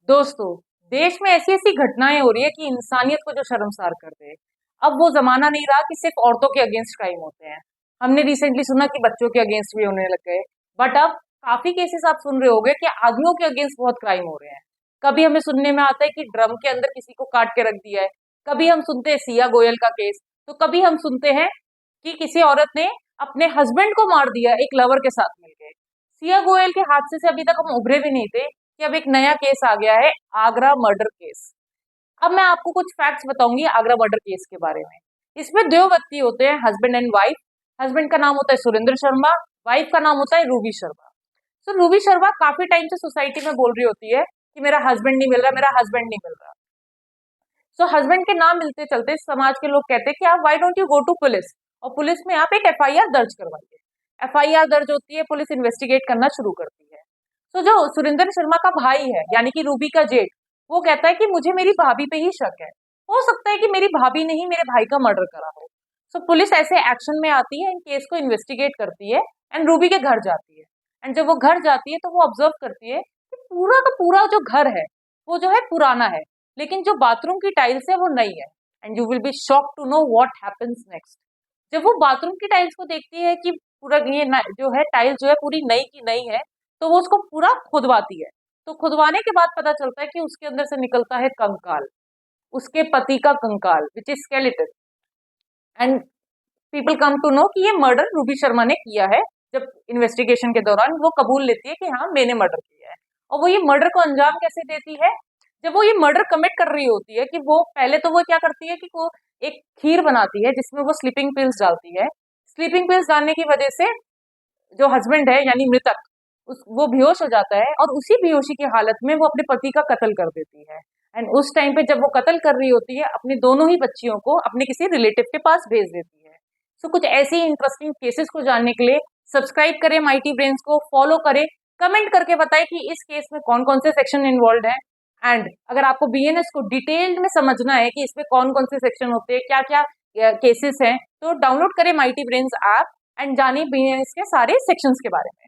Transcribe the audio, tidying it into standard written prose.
दोस्तों, देश में ऐसी ऐसी घटनाएं हो रही है कि इंसानियत को जो शर्मसार कर दे। अब वो जमाना नहीं रहा कि सिर्फ औरतों के अगेंस्ट क्राइम होते हैं। हमने रिसेंटली सुना कि बच्चों के अगेंस्ट भी होने लग गए। बट अब काफी केसेस आप सुन रहे होंगे कि आदमियों के अगेंस्ट बहुत क्राइम हो रहे हैं। कभी हमें सुनने में आता है कि ड्रम के अंदर किसी को काट के रख दिया है। कभी हम सुनते हैं सिया गोयल का केस। तो कभी हम सुनते हैं कि किसी औरत ने अपने हस्बैंड को मार दिया एक लवर के साथ मिलकर। सिया गोयल के हादसे से अभी तक हम उभरे भी नहीं थे कि अब एक नया केस आ गया है, आगरा मर्डर केस। अब मैं आपको कुछ फैक्ट्स बताऊंगी आगरा मर्डर केस के बारे में। इसमें दो व्यक्ति होते हैं, हस्बैंड एंड वाइफ। हस्बैंड का नाम होता है सुरेंद्र शर्मा, वाइफ का नाम होता है रूबी शर्मा। तो रूबी शर्मा काफी टाइम से सोसाइटी में बोल रही होती है कि मेरा हस्बैंड नहीं मिल रहा, मेरा हस्बैंड नहीं मिल रहा। सो हस्बैंड के नाम मिलते चलते समाज के लोग कहते हैं कि आप why don't you go to police, और पुलिस में आप एक एफआईआर दर्ज करवाइए। एफआईआर दर्ज होती है, पुलिस इन्वेस्टिगेट करना शुरू करती है। तो जो सुरेंद्र शर्मा का भाई है यानी कि रूबी का जेठ, वो कहता है कि मुझे मेरी भाभी पे ही शक है। हो सकता है कि मेरी भाभी ने ही मेरे भाई का मर्डर करा हो। सो पुलिस ऐसे एक्शन में आती है, इन केस को इन्वेस्टिगेट करती है एंड रूबी के घर जाती है। एंड जब वो घर जाती है तो वो ऑब्जर्व करती है कि पूरा का पूरा जो घर है वो जो है पुराना है, लेकिन जो बाथरूम की टाइल्स है वो नई है। And you will be shock to know what happens next. जब वो बाथरूम की टाइल्स को देखती है कि पूरा ये जो है टाइल्स जो है पूरी नई की नई है, तो वो उसको पूरा खुदवाती है। तो खुदवाने के बाद पता चलता है कि उसके अंदर से निकलता है कंकाल, उसके पति का कंकाल which is skeleton. And people come to know कि ये मर्डर रूबी शर्मा ने किया है। जब इन्वेस्टिगेशन के दौरान वो कबूल लेती है कि हाँ मैंने मर्डर किया है। और वो ये मर्डर को अंजाम कैसे देती है? जब वो ये मर्डर कमिट कर रही होती है कि वो पहले तो वो क्या करती है कि वो एक खीर बनाती है जिसमें वो स्लीपिंग पिल्स डालती है। स्लीपिंग पिल्स डालने की वजह से जो हस्बैंड है यानी मृतक, वो बेहोश हो जाता है और उसी बेहोशी की हालत में वो अपने पति का कत्ल कर देती है। एंड उस टाइम पे जब वो कत्ल कर रही होती है, अपनी दोनों ही बच्चियों को अपने किसी रिलेटिव के पास भेज देती है। सो कुछ ऐसे ही इंटरेस्टिंग केसेस को जानने के लिए सब्सक्राइब करें माइटी ब्रेन्स को, फॉलो करें, कमेंट करके बताएं कि इस केस में कौन कौन से सेक्शन इन्वॉल्व है। एंड अगर आपको बीएनएस को डिटेल्ड में समझना है कि इसमें कौन कौन से सेक्शन होते हैं, क्या क्या केसेस हैं, तो डाउनलोड करें माइटी ब्रेन्स ऐप एंड जानिए बीएनएस के सारे सेक्शंस के बारे में।